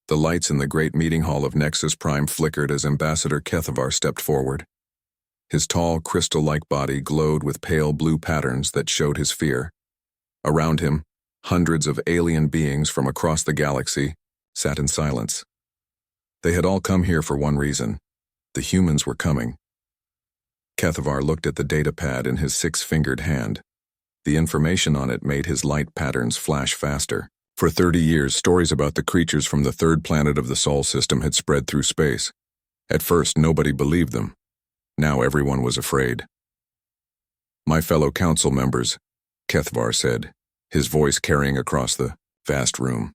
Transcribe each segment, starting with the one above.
The lights in the great meeting hall of Nexus Prime flickered as Ambassador Kethavar stepped forward. His tall, crystal-like body glowed with pale blue patterns that showed his fear. Around him, hundreds of alien beings from across the galaxy sat in silence. They had all come here for one reason. The humans were coming. Kethavar looked at the data pad in his six-fingered hand. The information on it made his light patterns flash faster. For 30 years, stories about the creatures from the third planet of the Sol system had spread through space. At first, nobody believed them. Now everyone was afraid. "My fellow council members," Kethavar said, his voice carrying across the vast room.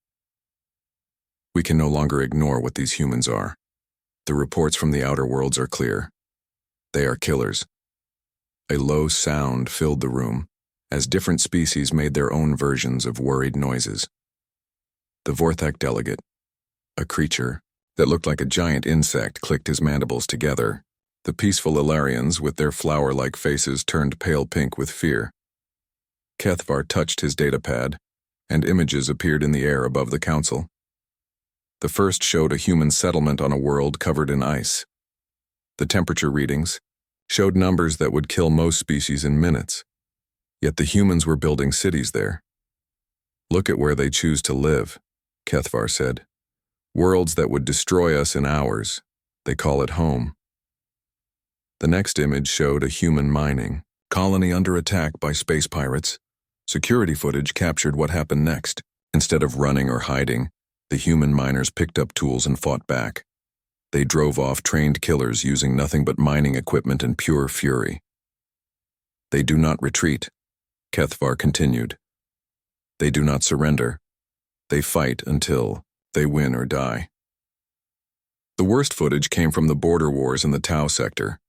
"We can no longer ignore what these humans are. The reports from the outer worlds are clear. They are killers." A low sound filled the room, as different species made their own versions of worried noises. The Vorthak delegate, a creature that looked like a giant insect, clicked his mandibles together. The peaceful Ilarians, with their flower-like faces, turned pale pink with fear. Kethavar touched his datapad, and images appeared in the air above the council. The first showed a human settlement on a world covered in ice. The temperature readings showed numbers that would kill most species in minutes, yet the humans were building cities there. "Look at where they choose to live," Kethavar said. "Worlds that would destroy us in hours. They call it home." The next image showed a human mining colony under attack by space pirates. Security footage captured what happened next. Instead of running or hiding, the human miners picked up tools and fought back. They drove off trained killers using nothing but mining equipment and pure fury. "They do not retreat," Kethavar continued. "They do not surrender. They fight until they win or die." The worst footage came from the border wars in the Tau sector.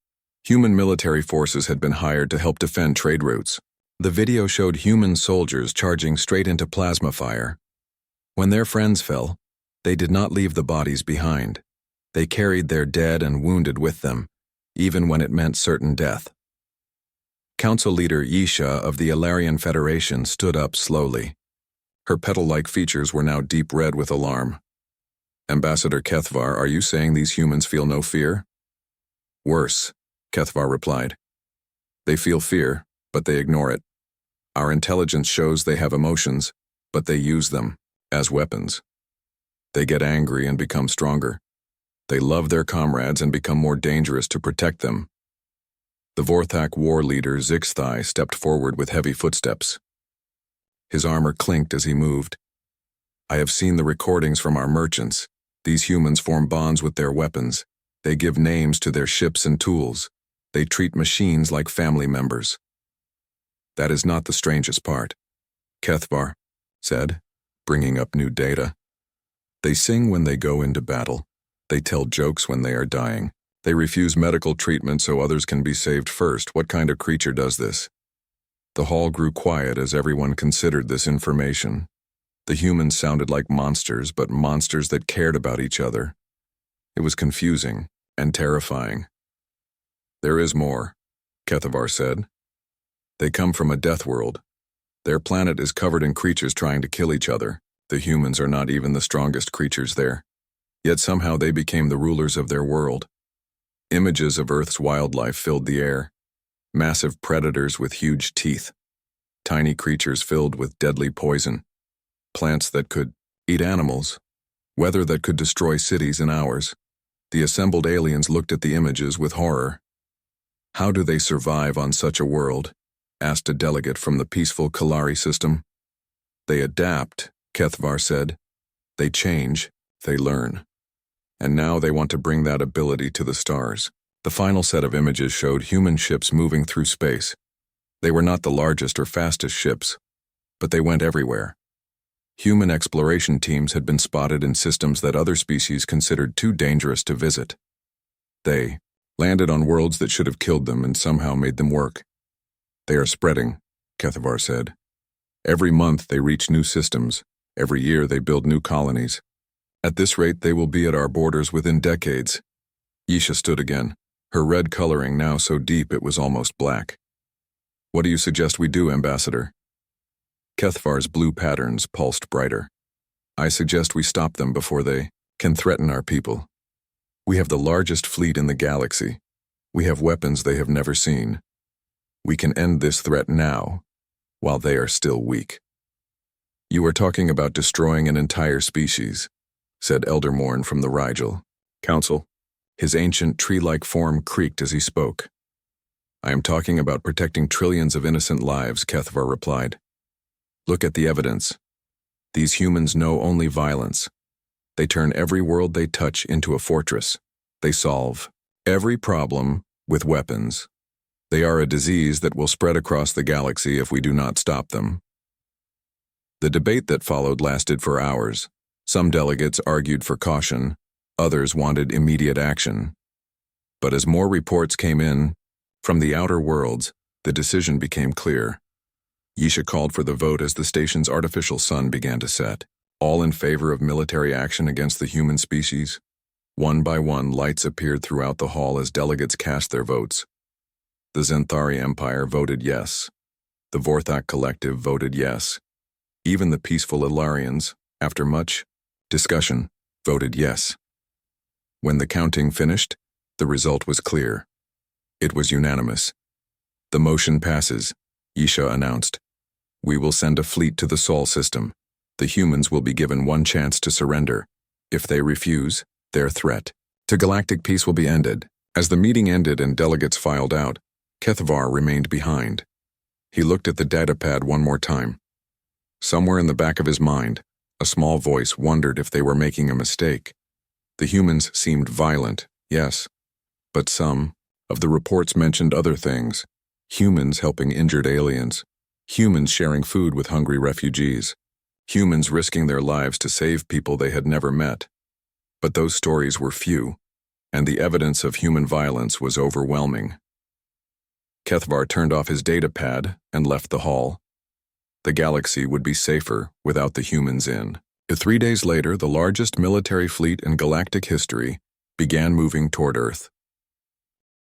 Human military forces had been hired to help defend trade routes. The video showed human soldiers charging straight into plasma fire. When their friends fell, they did not leave the bodies behind. They carried their dead and wounded with them, even when it meant certain death. Council leader Yisha of the Ilarian Federation stood up slowly. Her petal-like features were now deep red with alarm. "Ambassador Kethavar, are you saying these humans feel no fear?" "Worse," Kethavar replied. "They feel fear, but they ignore it. Our intelligence shows they have emotions, but they use them as weapons. They get angry and become stronger. They love their comrades and become more dangerous to protect them." The Vorthak war leader Zixthai stepped forward with heavy footsteps. His armor clinked as he moved. "I have seen the recordings from our merchants. These humans form bonds with their weapons. They give names to their ships and tools. They treat machines like family members." "That is not the strangest part," Kethavar said, bringing up new data. "They sing when they go into battle. They tell jokes when they are dying. They refuse medical treatment so others can be saved first. What kind of creature does this?" The hall grew quiet as everyone considered this information. The humans sounded like monsters, but monsters that cared about each other. It was confusing and terrifying. "There is more," Kethavar said. "They come from a death world. Their planet is covered in creatures trying to kill each other. The humans are not even the strongest creatures there. Yet somehow they became the rulers of their world." Images of Earth's wildlife filled the air. Massive predators with huge teeth. Tiny creatures filled with deadly poison. Plants that could eat animals. Weather that could destroy cities in hours. The assembled aliens looked at the images with horror. "How do they survive on such a world?" asked a delegate from the peaceful Kalari system. "They adapt," Kethavar said. "They change, they learn. And now they want to bring that ability to the stars." The final set of images showed human ships moving through space. They were not the largest or fastest ships, but they went everywhere. Human exploration teams had been spotted in systems that other species considered too dangerous to visit. They landed on worlds that should have killed them and somehow made them work. "They are spreading," Kethavar said. "Every month they reach new systems. Every year they build new colonies. At this rate they will be at our borders within decades." Yisha stood again, her red coloring now so deep it was almost black. "What do you suggest we do, Ambassador?" Kethavar's blue patterns pulsed brighter. "I suggest we stop them before they..." can threaten our people. We have the largest fleet in the galaxy. We have weapons they have never seen. We can end this threat now, while they are still weak. You are talking about destroying an entire species, said Elder Morn from the Rigel Council. His ancient tree-like form creaked as he spoke. I am talking about protecting trillions of innocent lives, Kethvar replied. Look at the evidence. These humans know only violence. They turn every world they touch into a fortress. They solve every problem with weapons. They are a disease that will spread across the galaxy if we do not stop them. The debate that followed lasted for hours. Some delegates argued for caution, others wanted immediate action. But as more reports came in from the outer worlds, the decision became clear. Yisha called for the vote as the station's artificial sun began to set. All in favor of military action against the human species. One by one, lights appeared throughout the hall as delegates cast their votes. The Zenthari Empire voted yes. The Vorthak Collective voted yes. Even the peaceful Ilarians, after much discussion, voted yes. When the counting finished, the result was clear. It was unanimous. The motion passes, Yisha announced. We will send a fleet to the Sol system. The humans will be given one chance to surrender. If they refuse, their threat to galactic peace will be ended. As the meeting ended and delegates filed out, Kethvar remained behind. He looked at the datapad one more time. Somewhere in the back of his mind, a small voice wondered if they were making a mistake. The humans seemed violent, yes, but some of the reports mentioned other things. Humans helping injured aliens, humans sharing food with hungry refugees, humans risking their lives to save people they had never met. But those stories were few, and the evidence of human violence was overwhelming. Kethvar turned off his datapad and left the hall. The galaxy would be safer without the humans in. 3 days later, the largest military fleet in galactic history began moving toward Earth.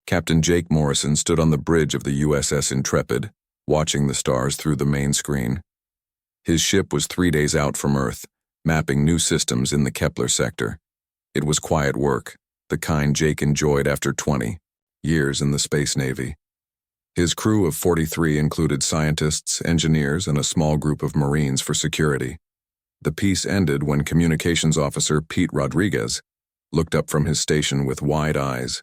Captain Jake Morrison stood on the bridge of the USS Intrepid, watching the stars through the main screen. His ship was 3 days out from Earth, mapping new systems in the Kepler sector. It was quiet work, the kind Jake enjoyed after 20 years in the Space Navy. His crew of 43 included scientists, engineers, and a small group of Marines for security. The piece ended when Communications Officer Pete Rodriguez looked up from his station with wide eyes.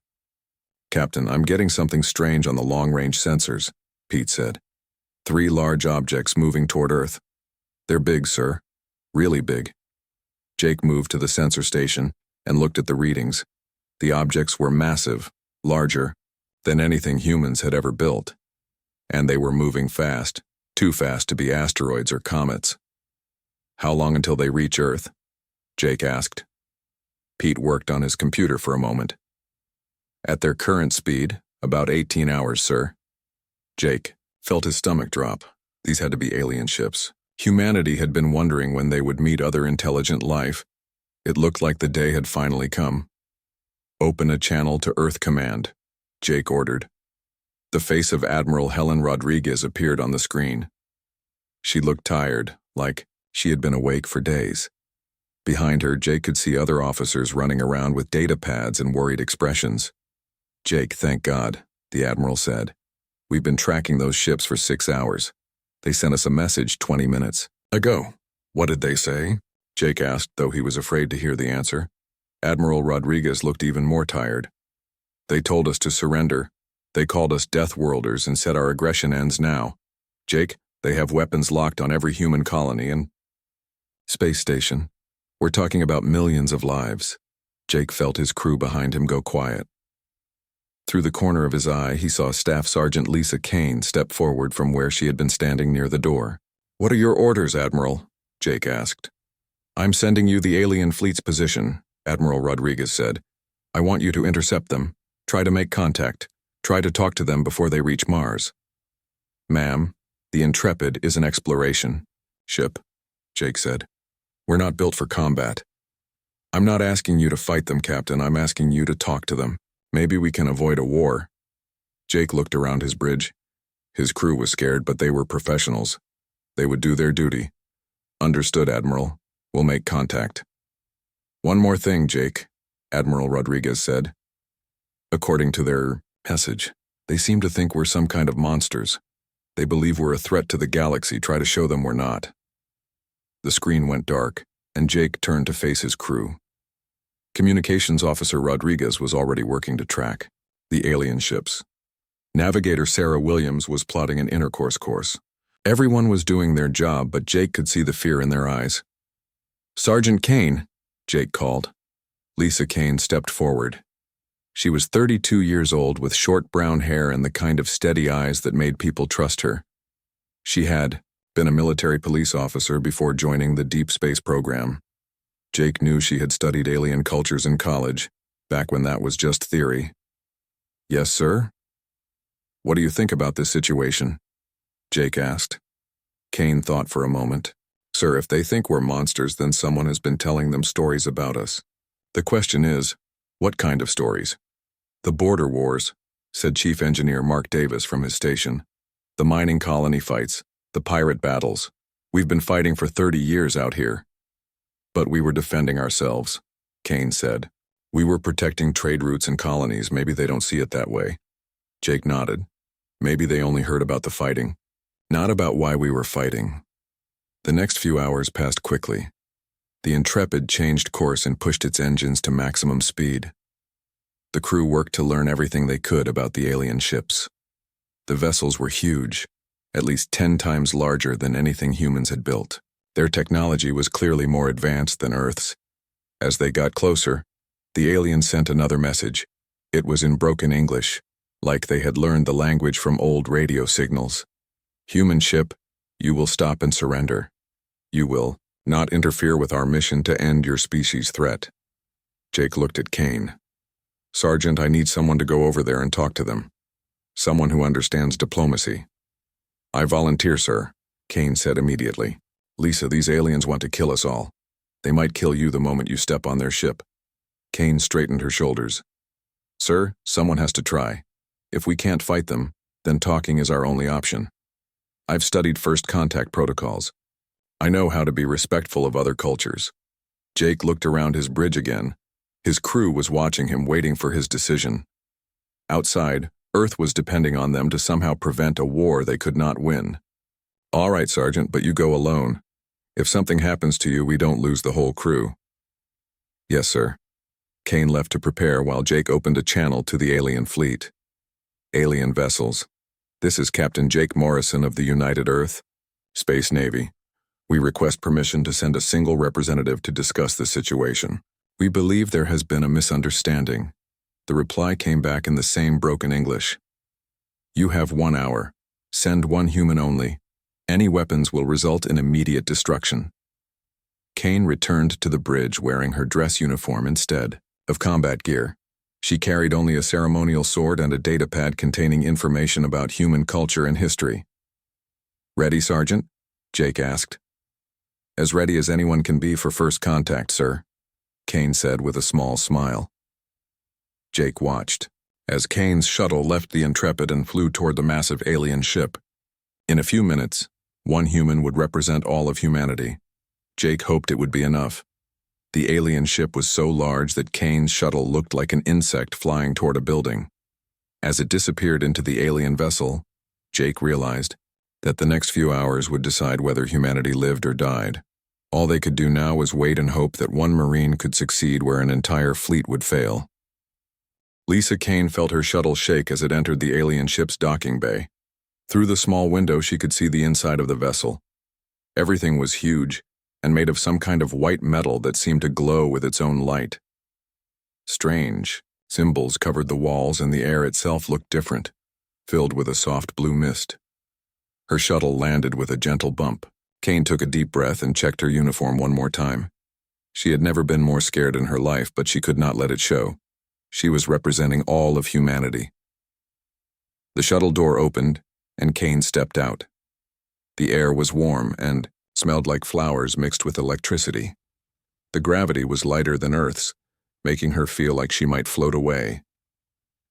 Captain, I'm getting something strange on the long-range sensors, Pete said. 3 large objects moving toward Earth. They're big, sir. Really big. Jake moved to the sensor station and looked at the readings. The objects were massive, larger than anything humans had ever built. And they were moving fast, too fast to be asteroids or comets. How long until they reach Earth? Jake asked. Pete worked on his computer for a moment. At their current speed, about 18 hours, sir. Jake felt his stomach drop. These had to be alien ships. Humanity had been wondering when they would meet other intelligent life. It looked like the day had finally come. Open a channel to Earth Command, Jake ordered. The face of Admiral Helen Rodriguez appeared on the screen. She looked tired, like she had been awake for days. Behind her, Jake could see other officers running around with data pads and worried expressions. Jake, thank God, the Admiral said. We've been tracking those ships for 6 hours. They sent us a message 20 minutes ago. What did they say? Jake asked, though he was afraid to hear the answer. Admiral Rodriguez looked even more tired. They told us to surrender. They called us Death Worlders and said our aggression ends now. Jake, they have weapons locked on every human colony and space station. We're talking about millions of lives. Jake felt his crew behind him go quiet. Through the corner of his eye, he saw Staff Sergeant Lisa Kane step forward from where she had been standing near the door. What are your orders, Admiral? Jake asked. I'm sending you the alien fleet's position, Admiral Rodriguez said. I want you to intercept them. Try to make contact. Try to talk to them before they reach Mars. Ma'am, the Intrepid is an exploration ship, Jake said. We're not built for combat. I'm not asking you to fight them, Captain. I'm asking you to talk to them. Maybe we can avoid a war. Jake looked around his bridge. His crew was scared, but they were professionals. They would do their duty. Understood, Admiral. We'll make contact. "One more thing, Jake," Admiral Rodriguez said. "According to their message, they seem to think we're some kind of monsters. They believe we're a threat to the galaxy. Try to show them we're not." The screen went dark, and Jake turned to face his crew. Communications Officer Rodriguez was already working to track the alien ships. Navigator Sarah Williams was plotting an intercourse course. Everyone was doing their job, but Jake could see the fear in their eyes. "Sergeant Kane," Jake called. Lisa Kane stepped forward. She was 32 years old with short brown hair and the kind of steady eyes that made people trust her. She had been a military police officer before joining the deep space program. Jake knew she had studied alien cultures in college, back when that was just theory. "Yes, sir?" "What do you think about this situation?" Jake asked. Kane thought for a moment. "Sir, if they think we're monsters, then someone has been telling them stories about us. The question is, what kind of stories?" "The border wars," said Chief Engineer Mark Davis from his station. "The mining colony fights, the pirate battles. We've been fighting for 30 years out here." "But we were defending ourselves," Kane said. "We were protecting trade routes and colonies. Maybe they don't see it that way." Jake nodded. Maybe they only heard about the fighting, not about why we were fighting. The next few hours passed quickly. The Intrepid changed course and pushed its engines to maximum speed. The crew worked to learn everything they could about the alien ships. The vessels were huge, at least 10 times larger than anything humans had built. Their technology was clearly more advanced than Earth's. As they got closer, the aliens sent another message. It was in broken English, like they had learned the language from old radio signals. "Human ship, you will stop and surrender. You will not interfere with our mission to end your species' threat." Jake looked at Kane. "Sergeant, I need someone to go over there and talk to them. Someone who understands diplomacy." "I volunteer, sir," Kane said immediately. "Lisa, these aliens want to kill us all. They might kill you the moment you step on their ship." Kane straightened her shoulders. "Sir, someone has to try. If we can't fight them, then talking is our only option. I've studied first contact protocols. I know how to be respectful of other cultures." Jake looked around his bridge again. His crew was watching him, waiting for his decision. Outside, Earth was depending on them to somehow prevent a war they could not win. "All right, Sergeant, but you go alone. If something happens to you, we don't lose the whole crew." "Yes, sir." Kane left to prepare while Jake opened a channel to the alien fleet. "Alien vessels. This is Captain Jake Morrison of the United Earth, Space Navy. We request permission to send a single representative to discuss the situation. We believe there has been a misunderstanding." The reply came back in the same broken English. "You have 1 hour. Send 1 human only. Any weapons will result in immediate destruction." Kane returned to the bridge wearing her dress uniform instead of combat gear. She carried only a ceremonial sword and a datapad containing information about human culture and history. "Ready, Sergeant?" Jake asked. "As ready as anyone can be for first contact, sir," Kane said with a small smile. Jake watched as Kane's shuttle left the Intrepid and flew toward the massive alien ship. In a few minutes, 1 human would represent all of humanity. Jake hoped it would be enough. The alien ship was so large that Kane's shuttle looked like an insect flying toward a building. As it disappeared into the alien vessel, Jake realized that the next few hours would decide whether humanity lived or died. All they could do now was wait and hope that 1 Marine could succeed where an entire fleet would fail. Lisa Kane felt her shuttle shake as it entered the alien ship's docking bay. Through the small window, she could see the inside of the vessel. Everything was huge and made of some kind of white metal that seemed to glow with its own light. Strange. Symbols covered the walls and the air itself looked different, filled with a soft blue mist. Her shuttle landed with a gentle bump. Kane took a deep breath and checked her uniform 1 more time. She had never been more scared in her life, but she could not let it show. She was representing all of humanity. The shuttle door opened, and Kane stepped out. The air was warm and smelled like flowers mixed with electricity. The gravity was lighter than Earth's, making her feel like she might float away.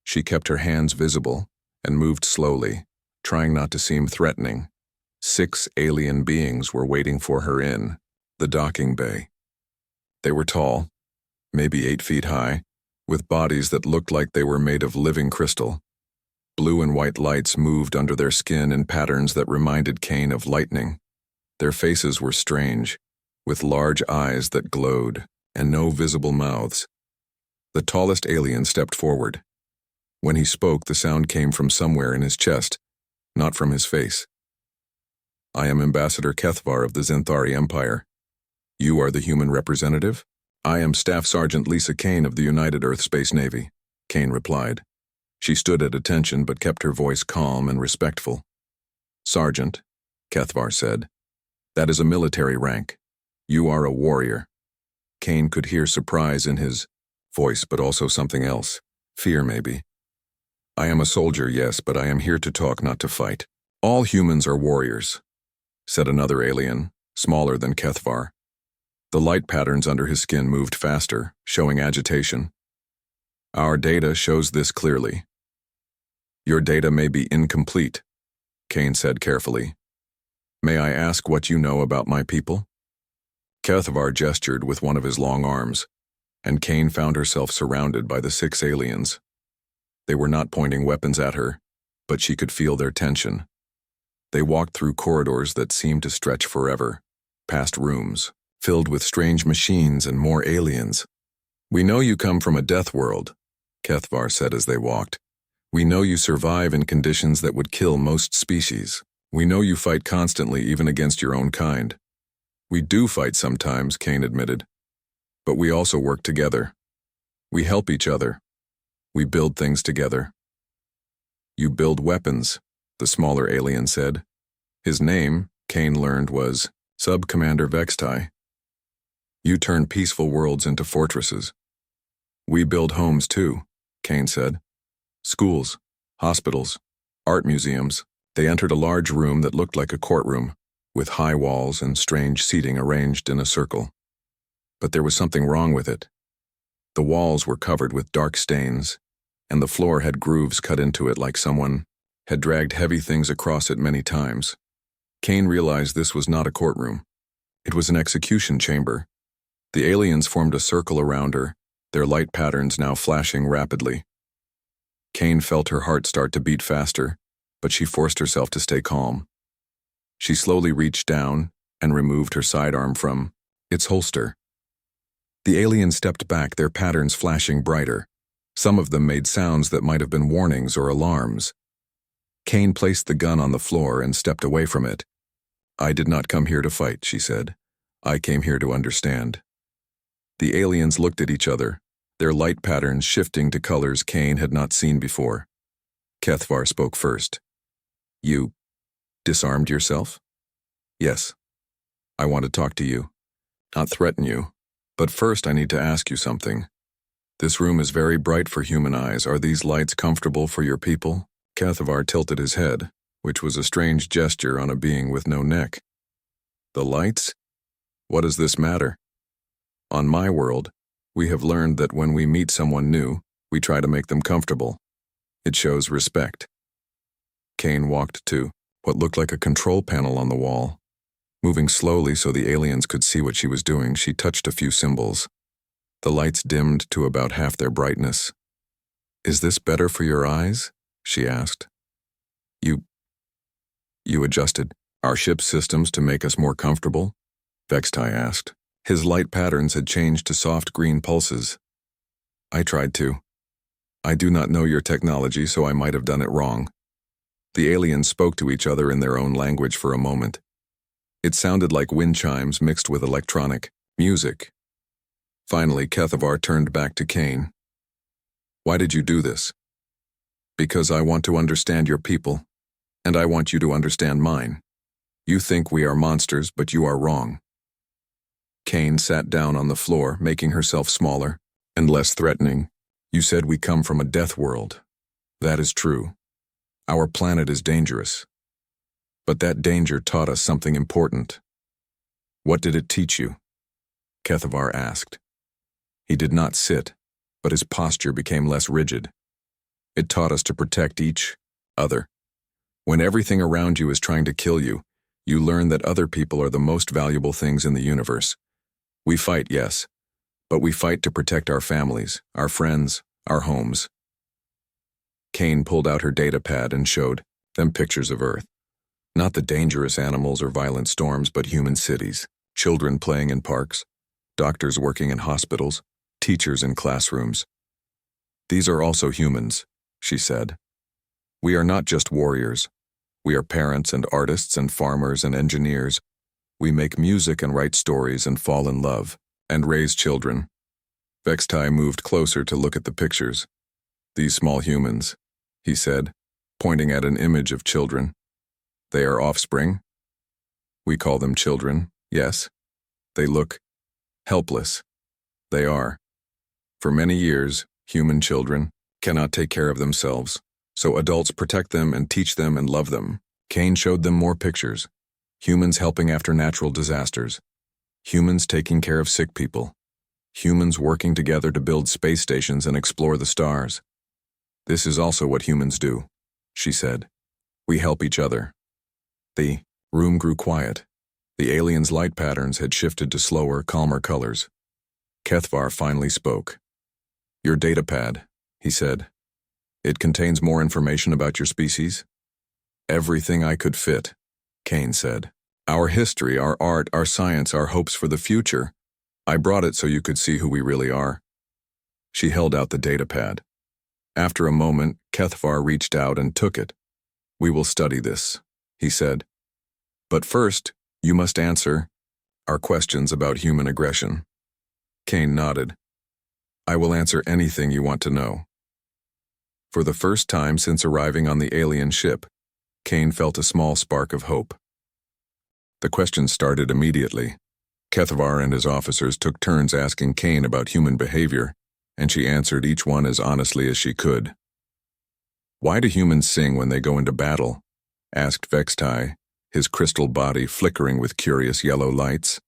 She kept her hands visible and moved slowly, trying not to seem threatening. 6 alien beings were waiting for her in the docking bay. They were tall, maybe 8 feet high, with bodies that looked like they were made of living crystal. Blue and white lights moved under their skin in patterns that reminded Kane of lightning. Their faces were strange, with large eyes that glowed and no visible mouths. The tallest alien stepped forward. When he spoke, the sound came from somewhere in his chest, not from his face. "I am Ambassador Kethvar of the Zinthari Empire. You are the human representative?" "I am Staff Sergeant Lisa Kane of the United Earth Space Navy," Kane replied. She stood at attention but kept her voice calm and respectful. "Sergeant," Kethvar said, "that is a military rank. You are a warrior." Kane could hear surprise in his voice, but also something else. Fear, maybe. "I am a soldier, yes, but I am here to talk, not to fight." "All humans are warriors," said another alien, smaller than Kethvar. The light patterns under his skin moved faster, showing agitation. "Our data shows this clearly." "Your data may be incomplete," Kane said carefully. "May I ask what you know about my people?" Kethvar gestured with one of his long arms, and Kane found herself surrounded by the 6 aliens. They were not pointing weapons at her, but she could feel their tension. They walked through corridors that seemed to stretch forever, past rooms filled with strange machines and more aliens. "We know you come from a death world," Kethvar said as they walked. "We know you survive in conditions that would kill most species. We know you fight constantly, even against your own kind." "We do fight sometimes," Kane admitted. "But we also work together. We help each other. We build things together." "You build weapons," the smaller alien said. His name, Kane learned, was Sub-Commander Vextai. "You turn peaceful worlds into fortresses." "We build homes too," Kane said. "Schools, hospitals, art museums." They entered a large room that looked like a courtroom, with high walls and strange seating arranged in a circle. But there was something wrong with it. The walls were covered with dark stains, and the floor had grooves cut into it like someone had dragged heavy things across it many times. Kane realized this was not a courtroom. It was an execution chamber. The aliens formed a circle around her, their light patterns now flashing rapidly. Kane felt her heart start to beat faster, but she forced herself to stay calm. She slowly reached down and removed her sidearm from its holster. The aliens stepped back, their patterns flashing brighter. Some of them made sounds that might have been warnings or alarms. Kane placed the gun on the floor and stepped away from it. "I did not come here to fight," she said. "I came here to understand." The aliens looked at each other, their light patterns shifting to colors Kane had not seen before. Kethvar spoke first. "You disarmed yourself?" "Yes. I want to talk to you, not threaten you. But first I need to ask you something. This room is very bright for human eyes. Are these lights comfortable for your people?" Kethvar tilted his head, which was a strange gesture on a being with no neck. "The lights? What does this matter? On my world, we have learned that when we meet someone new, we try to make them comfortable. It shows respect." Kane walked to what looked like a control panel on the wall. Moving slowly so the aliens could see what she was doing, she touched a few symbols. The lights dimmed to about half their brightness. "Is this better for your eyes?" she asked. You adjusted our ship's systems to make us more comfortable?" Vextai asked. His light patterns had changed to soft green pulses. "I tried to. I do not know your technology, so I might have done it wrong." The aliens spoke to each other in their own language for a moment. It sounded like wind chimes mixed with electronic music. Finally, Kethvar turned back to Kane. "Why did you do this?" "Because I want to understand your people, and I want you to understand mine. You think we are monsters, but you are wrong." Kane sat down on the floor, making herself smaller and less threatening. "You said we come from a death world. That is true. Our planet is dangerous. But that danger taught us something important." "What did it teach you?" Kethvar asked. He did not sit, but his posture became less rigid. "It taught us to protect each other. When everything around you is trying to kill you, you learn that other people are the most valuable things in the universe. We fight, yes, But we fight to protect our families, our friends, our homes. Kane pulled out her data pad and showed them pictures of Earth. Not the dangerous animals or violent storms, but human cities, children playing in parks, doctors working in hospitals, teachers in classrooms. These are also humans, she said. We are not just warriors. We are parents and artists and farmers and engineers. We make music and write stories and fall in love and raise children. Vextai moved closer to look at the pictures. These small humans, he said, pointing at an image of children. They are offspring. We call them children, yes. They look helpless. They are. For many years, human children cannot take care of themselves, so adults protect them and teach them and love them. Kane showed them more pictures. Humans helping after natural disasters. Humans taking care of sick people. Humans working together to build space stations and explore the stars. This is also what humans do, she said. We help each other. The room grew quiet. The aliens' light patterns had shifted to slower, calmer colors. Kethvar finally spoke. Your data pad, he said. It contains more information about your species? Everything I could fit, Kane said. Our history, our art, our science, our hopes for the future. I brought it so you could see who we really are. She held out the data pad. After a moment, Kethvar reached out and took it. We will study this, he said. But first, you must answer our questions about human aggression. Kane nodded. I will answer anything you want to know. For the first time since arriving on the alien ship, Kane felt a small spark of hope. The questions started immediately. Kethvar and his officers took turns asking Kane about human behavior, and she answered each one as honestly as she could. Why do humans sing when they go into battle? Asked Vextai, his crystal body flickering with curious yellow lights.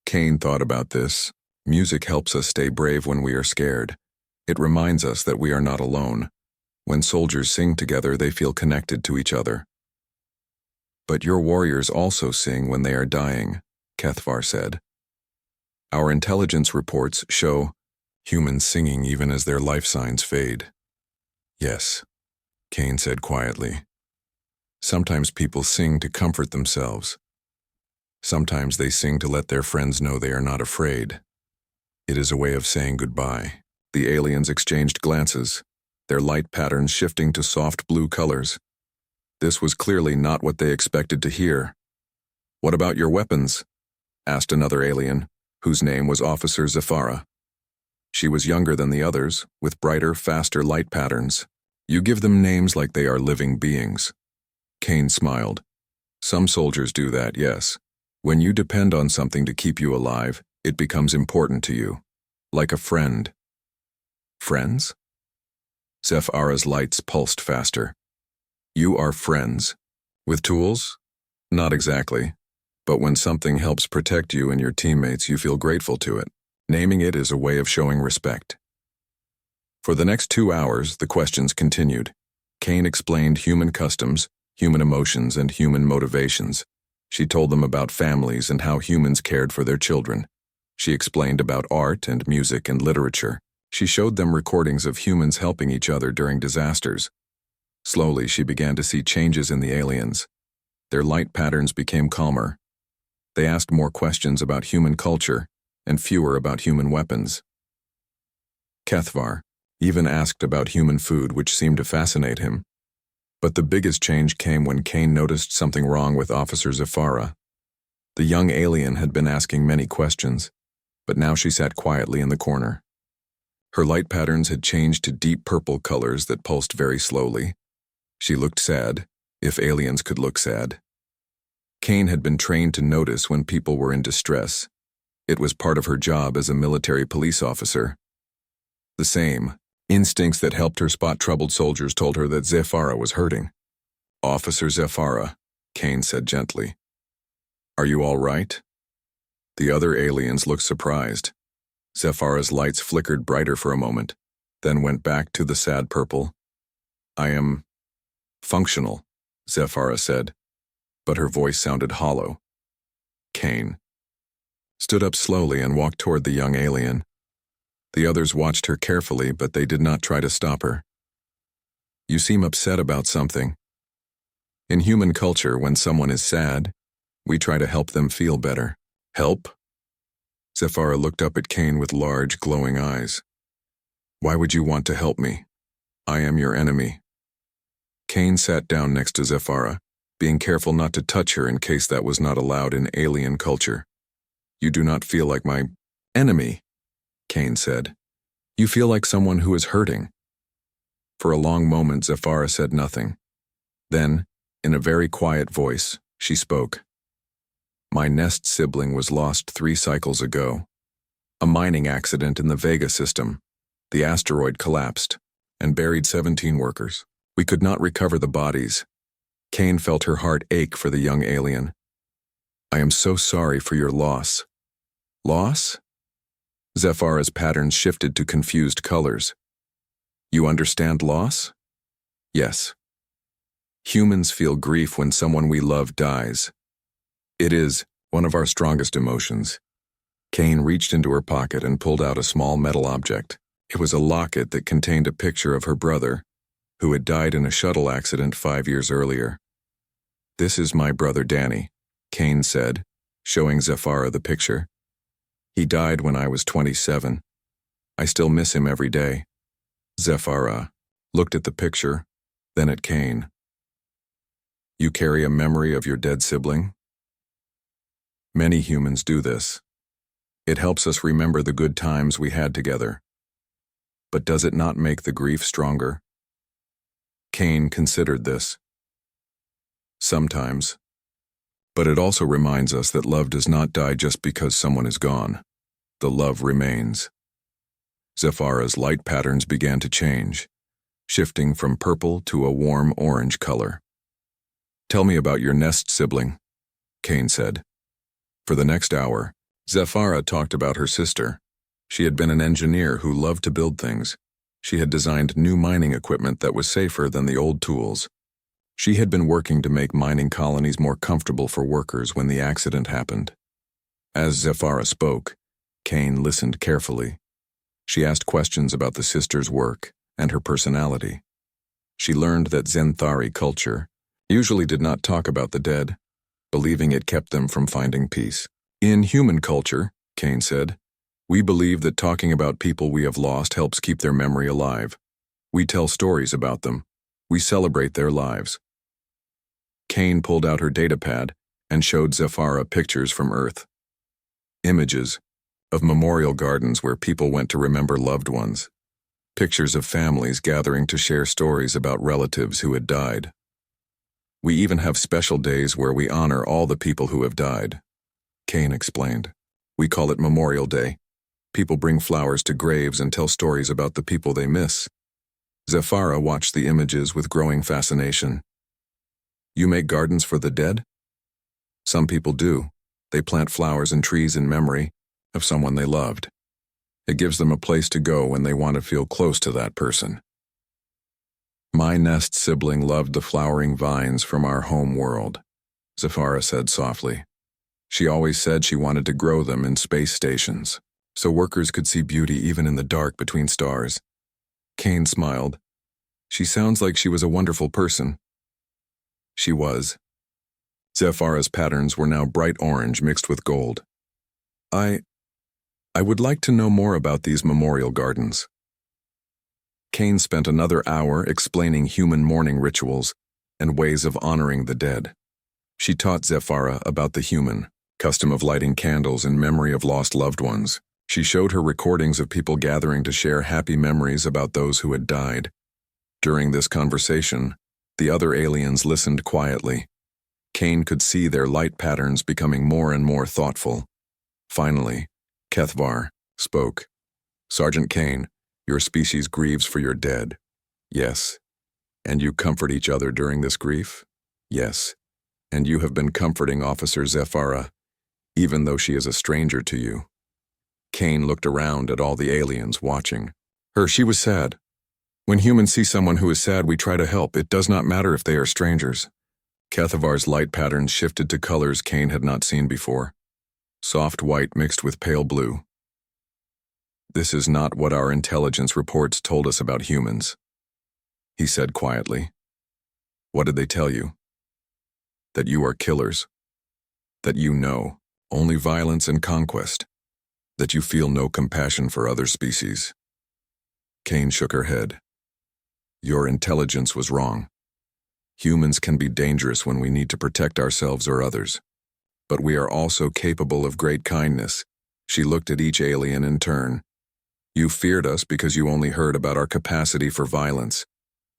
Kane thought about this. Music helps us stay brave when we are scared. It reminds us that we are not alone. When soldiers sing together, they feel connected to each other. But your warriors also sing when they are dying, Kethvar said. Our intelligence reports show humans singing even as their life signs fade. Yes, Kane said quietly. Sometimes people sing to comfort themselves. Sometimes they sing to let their friends know they are not afraid. It is a way of saying goodbye. The aliens exchanged glances, their light patterns shifting to soft blue colors. This was clearly not what they expected to hear. What about your weapons? Asked another alien, whose name was Officer Zafara. She was younger than the others, with brighter, faster light patterns. You give them names like they are living beings. Kane smiled. Some soldiers do that, yes. When you depend on something to keep you alive, it becomes important to you. Like a friend. Friends? Zafara's lights pulsed faster. You are friends. With tools? Not exactly. But when something helps protect you and your teammates, you feel grateful to it. Naming it is a way of showing respect. For the next 2 hours, the questions continued. Kane explained human customs, human emotions, and human motivations. She told them about families and how humans cared for their children. She explained about art and music and literature. She showed them recordings of humans helping each other during disasters. Slowly, she began to see changes in the aliens. Their light patterns became calmer. They asked more questions about human culture and fewer about human weapons. Kethvar even asked about human food, which seemed to fascinate him. But the biggest change came when Kane noticed something wrong with Officer Zafara. The young alien had been asking many questions, but now she sat quietly in the corner. Her light patterns had changed to deep purple colors that pulsed very slowly. She looked sad, if aliens could look sad. Kane had been trained to notice when people were in distress. It was part of her job as a military police officer. The same instincts that helped her spot troubled soldiers told her that Zafara was hurting. Officer Zafara, Kane said gently. Are you all right? The other aliens looked surprised. Zafara's lights flickered brighter for a moment, then went back to the sad purple. I am functional, Zafara said, but her voice sounded hollow. Kane stood up slowly and walked toward the young alien, The others watched her carefully, but they did not try to stop her. You seem upset about something. In human culture, when someone is sad, we try to help them feel better. Help? Zephara looked up at Kane with large, glowing eyes. Why would you want to help me? I am your enemy. Kane sat down next to Zephara, being careful not to touch her in case that was not allowed in alien culture. You do not feel like my enemy, Kane said. You feel like someone who is hurting. For a long moment, Zephara said nothing. Then, in a very quiet voice, she spoke. My nest sibling was lost 3 cycles ago. A mining accident in the Vega system. The asteroid collapsed and buried 17 workers. We could not recover the bodies. Kane felt her heart ache for the young alien. I am so sorry for your loss. Loss? Zephara's patterns shifted to confused colors. You understand loss? Yes. Humans feel grief when someone we love dies. It is one of our strongest emotions. Kane reached into her pocket and pulled out a small metal object. It was a locket that contained a picture of her brother, who had died in a shuttle accident 5 years earlier. This is my brother Danny, Kane said, showing Zephara the picture. He died when I was 27. I still miss him every day. Zephara looked at the picture, then at Kane. You carry a memory of your dead sibling? Many humans do this. It helps us remember the good times we had together. But does it not make the grief stronger? Kane considered this. Sometimes. But it also reminds us that love does not die just because someone is gone. The love remains. Zephara's light patterns began to change, shifting from purple to a warm orange color. Tell me about your nest sibling, Kane said. For the next hour, Zephara talked about her sister. She had been an engineer who loved to build things. She had designed new mining equipment that was safer than the old tools. She had been working to make mining colonies more comfortable for workers when the accident happened. As Zephara spoke, Kane listened carefully. She asked questions about the sister's work and her personality. She learned that Zenthari culture usually did not talk about the dead, believing it kept them from finding peace. In human culture, Kane said, we believe that talking about people we have lost helps keep their memory alive. We tell stories about them. We celebrate their lives. Kane pulled out her datapad and showed Zephara pictures from Earth. Images of memorial gardens where people went to remember loved ones. Pictures of families gathering to share stories about relatives who had died. We even have special days where we honor all the people who have died. Kane explained. We call it Memorial Day. People bring flowers to graves and tell stories about the people they miss. Zephara watched the images with growing fascination. You make gardens for the dead? Some people do. They plant flowers and trees in memory of someone they loved. It gives them a place to go when they want to feel close to that person. My nest sibling loved the flowering vines from our home world, Zephara said softly. She always said she wanted to grow them in space stations, so workers could see beauty even in the dark between stars. Kane smiled. She sounds like she was a wonderful person. She was. Zephara's patterns were now bright orange mixed with gold. I would like to know more about these memorial gardens. Kane spent another hour explaining human mourning rituals and ways of honoring the dead. She taught Zephara about the human custom of lighting candles in memory of lost loved ones. She showed her recordings of people gathering to share happy memories about those who had died. During this conversation, the other aliens listened quietly. Kane could see their light patterns becoming more and more thoughtful. Finally, Kethvar spoke. Sergeant Kane, your species grieves for your dead. Yes. And you comfort each other during this grief? Yes. And you have been comforting Officer Zephara, even though she is a stranger to you. Kane looked around at all the aliens watching. She was sad. When humans see someone who is sad, we try to help. It does not matter if they are strangers. Kethavar's light patterns shifted to colors Kane had not seen before. Soft white mixed with pale blue. This is not what our intelligence reports told us about humans, he said quietly. What did they tell you? That you are killers. That you know only violence and conquest. That you feel no compassion for other species. Kane shook her head. Your intelligence was wrong. Humans can be dangerous when we need to protect ourselves or others. But we are also capable of great kindness. She looked at each alien in turn. You feared us because you only heard about our capacity for violence,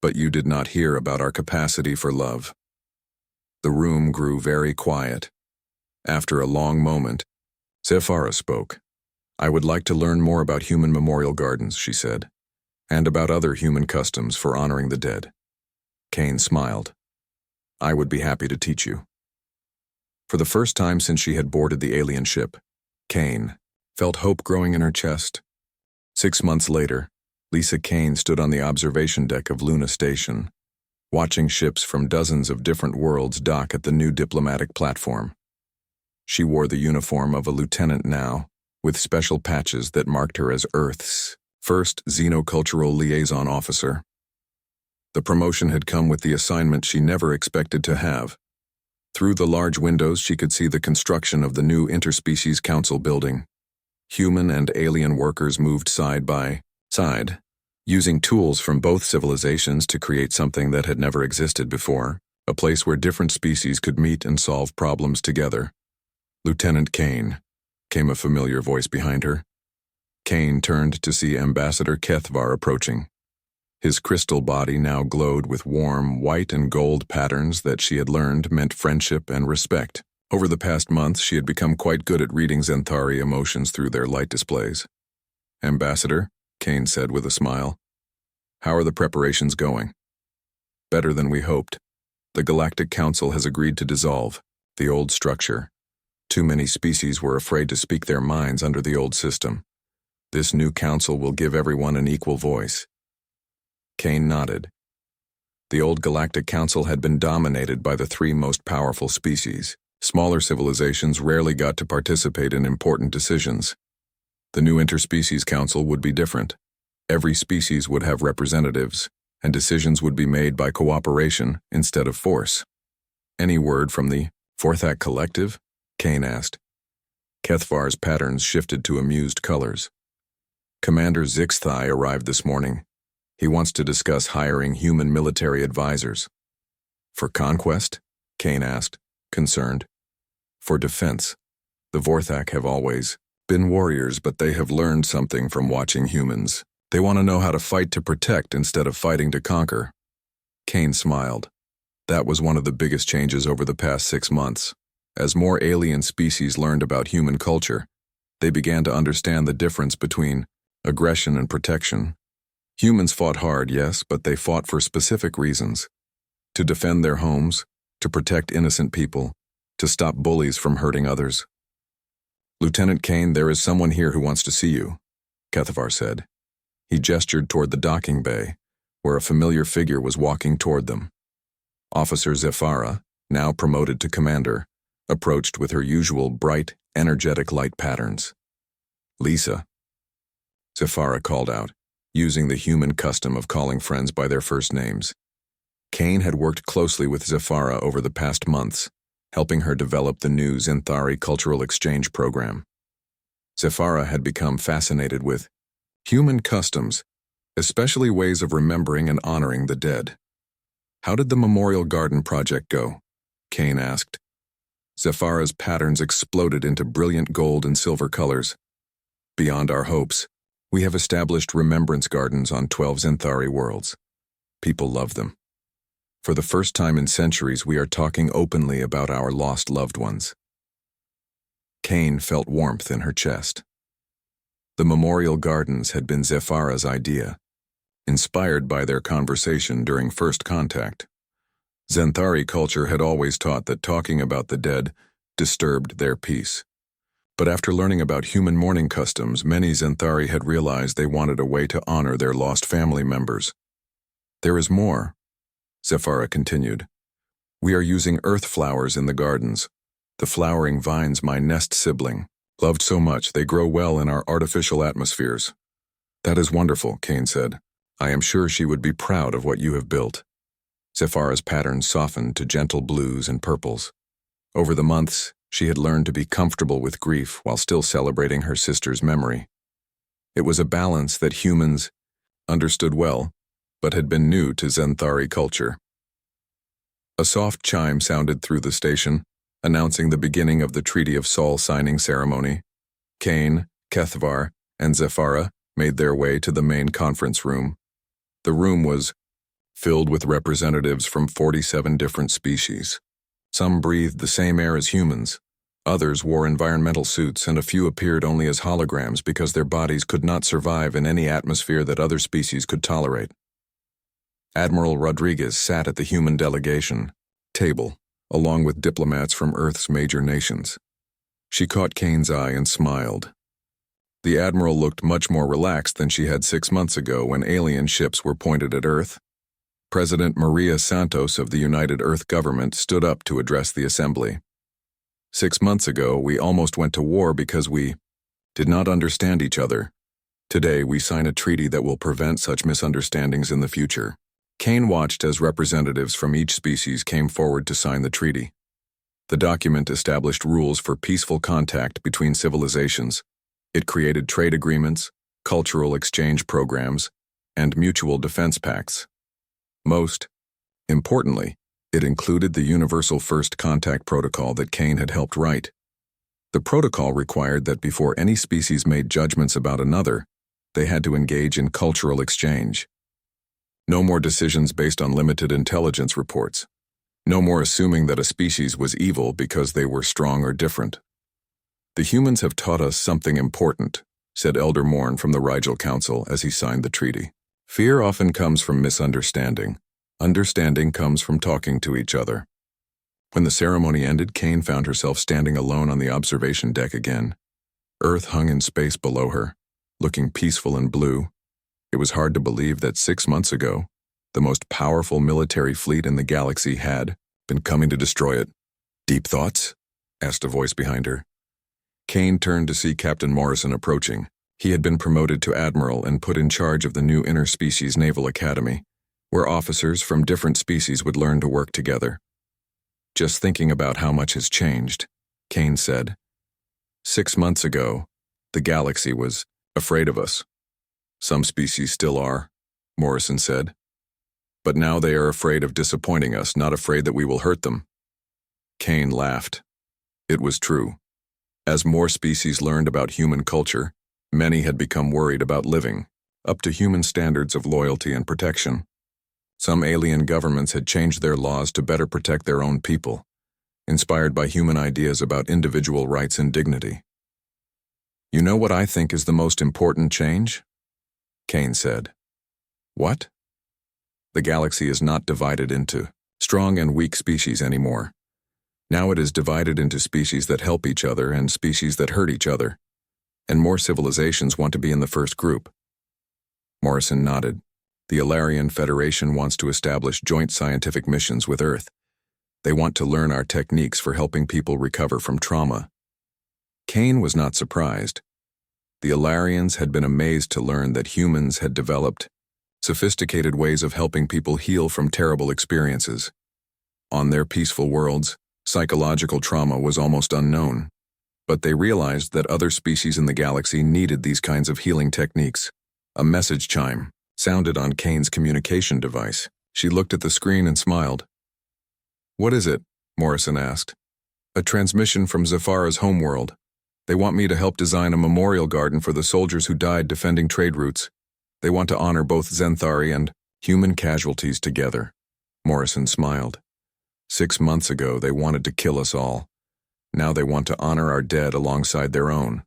but you did not hear about our capacity for love. The room grew very quiet. After a long moment, Zephyra spoke. I would like to learn more about human memorial gardens, she said, and about other human customs for honoring the dead. Kane smiled. I would be happy to teach you. For the first time since she had boarded the alien ship, Kane felt hope growing in her chest. 6 months later, Lisa Kane stood on the observation deck of Luna Station, watching ships from dozens of different worlds dock at the new diplomatic platform. She wore the uniform of a lieutenant now, with special patches that marked her as Earth's first xenocultural liaison officer. The promotion had come with the assignment she never expected to have. Through the large windows, she could see the construction of the new Interspecies Council building. Human and alien workers moved side by side, using tools from both civilizations to create something that had never existed before, a place where different species could meet and solve problems together. Lieutenant Kane, came a familiar voice behind her. Kane turned to see Ambassador Kethvar approaching. His crystal body now glowed with warm white and gold patterns that she had learned meant friendship and respect. Over the past months, she had become quite good at reading Xanthari emotions through their light displays. Ambassador, Kane said with a smile. How are the preparations going? Better than we hoped. The Galactic Council has agreed to dissolve the old structure. Too many species were afraid to speak their minds under the old system. This new council will give everyone an equal voice. Kane nodded. The old Galactic Council had been dominated by the 3 most powerful species. Smaller civilizations rarely got to participate in important decisions. The new Interspecies Council would be different. Every species would have representatives, and decisions would be made by cooperation instead of force. Any word from the Forthak Collective? Kane asked. Kethvar's patterns shifted to amused colors. Commander Zixthai arrived this morning. He wants to discuss hiring human military advisors. For conquest? Kane asked, concerned. For defense. The Vorthak have always been warriors, but they have learned something from watching humans. They want to know how to fight to protect instead of fighting to conquer. Kane smiled. That was one of the biggest changes over the past 6 months. As more alien species learned about human culture, they began to understand the difference between aggression and protection. Humans fought hard, yes, but they fought for specific reasons. To defend their homes, to protect innocent people, to stop bullies from hurting others. Lieutenant Kane, there is someone here who wants to see you, Kethvar said. He gestured toward the docking bay, where a familiar figure was walking toward them. Officer Zephyra, now promoted to commander, approached with her usual bright, energetic light patterns. Lisa, Zephyra called out, using the human custom of calling friends by their first names. Kane had worked closely with Zephyra over the past months, helping her develop the new Xanthari Cultural Exchange Program. Zephyra had become fascinated with human customs, especially ways of remembering and honoring the dead. How did the Memorial Garden project go? Kane asked. Zephyra's patterns exploded into brilliant gold and silver colors. Beyond our hopes, we have established remembrance gardens on 12 Xanthari worlds. People love them. For the first time in centuries, we are talking openly about our lost loved ones. Kane felt warmth in her chest. The memorial gardens had been Zephyra's idea, inspired by their conversation during first contact. Xanthari culture had always taught that talking about the dead disturbed their peace. But after learning about human mourning customs, many Xanthari had realized they wanted a way to honor their lost family members. There is more, Zephyra continued. We are using earth flowers in the gardens. The flowering vines my nest sibling loved so much they grow well in our artificial atmospheres. That is wonderful, Kane said. I am sure she would be proud of what you have built. Zephyra's patterns softened to gentle blues and purples. Over the months, she had learned to be comfortable with grief while still celebrating her sister's memory. It was a balance that humans understood well, but had been new to Zenthari culture. A soft chime sounded through the station, announcing the beginning of the Treaty of Sol signing ceremony. Kane, Kethvar, and Zephyra made their way to the main conference room. The room was filled with representatives from 47 different species. Some breathed the same air as humans. Others wore environmental suits, and a few appeared only as holograms because their bodies could not survive in any atmosphere that other species could tolerate. Admiral Rodriguez sat at the human delegation table, along with diplomats from Earth's major nations. She caught Kane's eye and smiled. The Admiral looked much more relaxed than she had 6 months ago when alien ships were pointed at Earth. President Maria Santos of the United Earth Government stood up to address the assembly. 6 months ago, we almost went to war because we did not understand each other. Today, we sign a treaty that will prevent such misunderstandings in the future. Kane watched as representatives from each species came forward to sign the treaty. The document established rules for peaceful contact between civilizations. It created trade agreements, cultural exchange programs, and mutual defense pacts. Most importantly, it included the Universal First Contact Protocol that Kane had helped write. The protocol required that before any species made judgments about another, they had to engage in cultural exchange. No more decisions based on limited intelligence reports. No more assuming that a species was evil because they were strong or different. The humans have taught us something important, said Elder Morn from the Rigel Council as he signed the treaty. Fear often comes from misunderstanding. Understanding comes from talking to each other. When the ceremony ended, Kane found herself standing alone on the observation deck again. Earth hung in space below her, looking peaceful and blue. It was hard to believe that 6 months ago, the most powerful military fleet in the galaxy had been coming to destroy it. Deep thoughts? Asked a voice behind her. Kane turned to see Captain Morrison approaching. He had been promoted to Admiral and put in charge of the new Interspecies Naval Academy, where officers from different species would learn to work together. Just thinking about how much has changed, Kane said. 6 months ago, the galaxy was afraid of us. Some species still are, Morrison said. But now they are afraid of disappointing us, not afraid that we will hurt them. Kane laughed. It was true. As more species learned about human culture, many had become worried about living up to human standards of loyalty and protection. Some alien governments had changed their laws to better protect their own people, inspired by human ideas about individual rights and dignity. You know what I think is the most important change? Kane said. What? The galaxy is not divided into strong and weak species anymore. Now it is divided into species that help each other and species that hurt each other, and more civilizations want to be in the first group. Morrison nodded. The Alarian Federation wants to establish joint scientific missions with Earth. They want to learn our techniques for helping people recover from trauma. Kane was not surprised. The Alarians had been amazed to learn that humans had developed sophisticated ways of helping people heal from terrible experiences. On their peaceful worlds, psychological trauma was almost unknown, but they realized that other species in the galaxy needed these kinds of healing techniques. A message chime sounded on Kane's communication device. She looked at the screen and smiled. What is it? Morrison asked. A transmission from Zephyra's homeworld. They want me to help design a memorial garden for the soldiers who died defending trade routes. They want to honor both Zenthari and human casualties together. Morrison smiled. 6 months ago, they wanted to kill us all. Now they want to honor our dead alongside their own.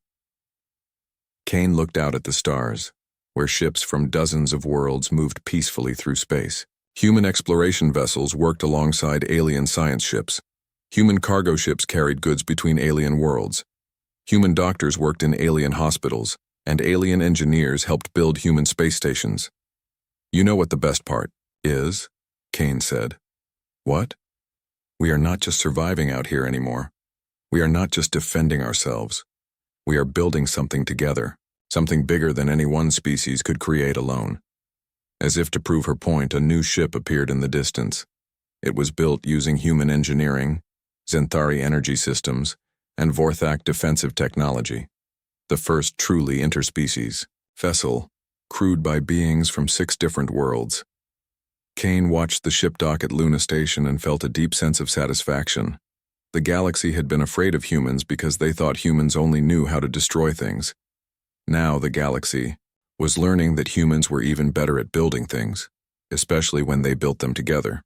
Kane looked out at the stars, where ships from dozens of worlds moved peacefully through space. Human exploration vessels worked alongside alien science ships. Human cargo ships carried goods between alien worlds. Human doctors worked in alien hospitals, and alien engineers helped build human space stations. You know what the best part is? Kane said. What? We are not just surviving out here anymore. We are not just defending ourselves. We are building something together, something bigger than any one species could create alone. As if to prove her point, a new ship appeared in the distance. It was built using human engineering, Xanthari energy systems, and Vorthak defensive technology. The first truly interspecies vessel, crewed by beings from 6 different worlds. Kane watched the ship dock at Luna Station and felt a deep sense of satisfaction. The galaxy had been afraid of humans because they thought humans only knew how to destroy things. Now the galaxy was learning that humans were even better at building things, especially when they built them together.